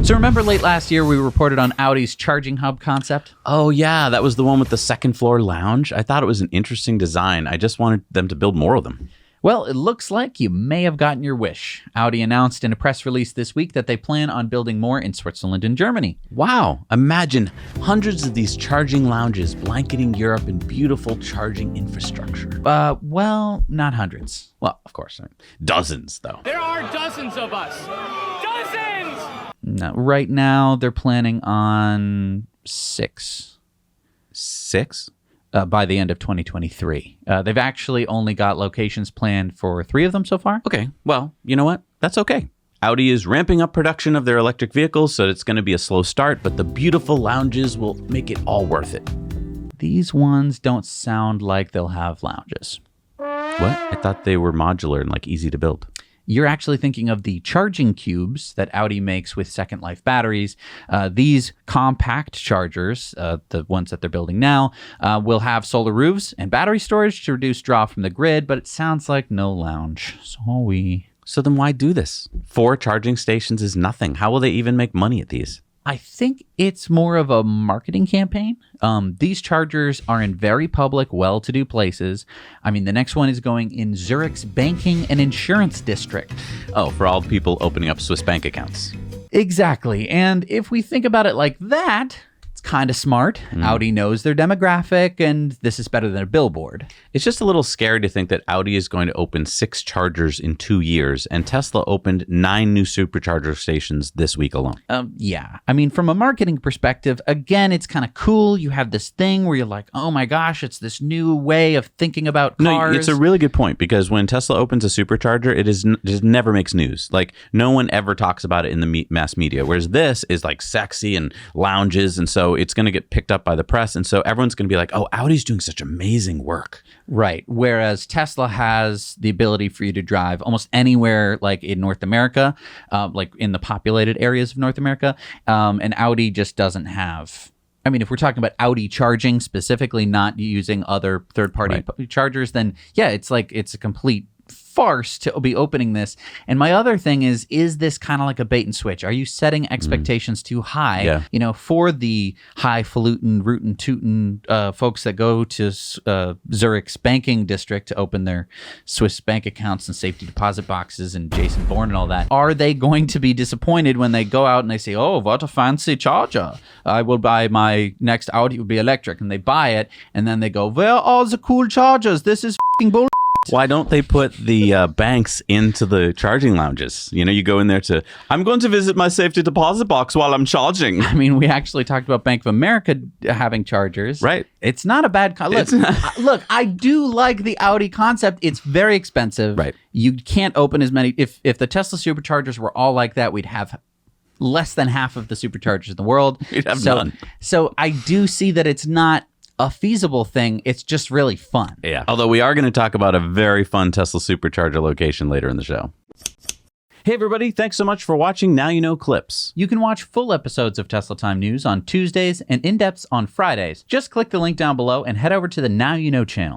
So remember late last year we reported on Audi's charging hub concept? Oh yeah, that was the one with the second floor lounge. I thought it was an interesting design. I just wanted them to build more of them. Well, it looks like you may have gotten your wish. Audi announced in a press release this week that they plan on building more in Switzerland and Germany. Wow, imagine hundreds of these charging lounges blanketing Europe in beautiful charging infrastructure. Well, not hundreds. Well, of course, dozens though. There are dozens of us. Dozens! No, right now they're planning on 6. 6? By the end of 2023. They've actually only got locations planned for 3 of them so far. Okay, well, you know what? That's okay. Audi is ramping up production of their electric vehicles, so it's going to be a slow start, but the beautiful lounges will make it all worth it. These ones don't sound like they'll have lounges. What? I thought they were modular and like easy to build. You're actually thinking of the charging cubes that Audi makes with Second Life batteries. These compact chargers, the ones that they're building now, will have solar roofs and battery storage to reduce draw from the grid, but it sounds like no lounge. So then why do this? 4 charging stations is nothing. How will they even make money at these? I think it's more of a marketing campaign. These chargers are in very public, well-to-do places. I mean, the next one is going in Zurich's banking and insurance district. Oh, for all people opening up Swiss bank accounts. Exactly. And if we think about it like that, it's kind of smart. Audi knows their demographic, and this is better than a billboard. It's just a little scary to think that Audi is going to open 6 chargers in 2 years, and Tesla opened 9 new supercharger stations this week alone. Yeah. I mean, from a marketing perspective, again, it's kind of cool. You have this thing where you're like, oh my gosh, it's this new way of thinking about cars. No, it's a really good point, because when Tesla opens a supercharger, it just never makes news. Like, no one ever talks about it in the mass media, whereas this is like sexy and lounges, and so it's going to get picked up by the press, and so everyone's going to be like, oh, Audi's doing such amazing work. Right. Whereas Tesla has the ability for you to drive almost anywhere, like in North America, like in the populated areas of North America, and Audi just doesn't have. I mean, if we're talking about Audi charging specifically, not using other third-party chargers, then yeah, it's a complete farce to be opening this. And my other thing is this kind of like a bait and switch? Are you setting expectations too high, for the highfalutin, rootin' tootin' folks that go to Zurich's banking district to open their Swiss bank accounts and safety deposit boxes and Jason Bourne and all that? Are they going to be disappointed when they go out and they say, oh, what a fancy charger. I will buy my next Audi, it will be electric. And they buy it, and then they go, where are all the cool chargers? This is f***ing bull. Why don't they put the banks into the charging lounges? You know, you go in there I'm going to visit my safety deposit box while I'm charging. I mean, we actually talked about Bank of America having chargers. Right. It's not a bad look, I do like the Audi concept. It's very expensive. Right. You can't open as many. If the Tesla superchargers were all like that, we'd have less than half of the superchargers in the world. We'd have none. So I do see that it's not a feasible thing. It's just really fun. Yeah. Although we are going to talk about a very fun Tesla supercharger location later in the show. Hey, everybody. Thanks so much for watching Now You Know Clips. You can watch full episodes of Tesla Time News on Tuesdays and in-depths on Fridays. Just click the link down below and head over to the Now You Know channel.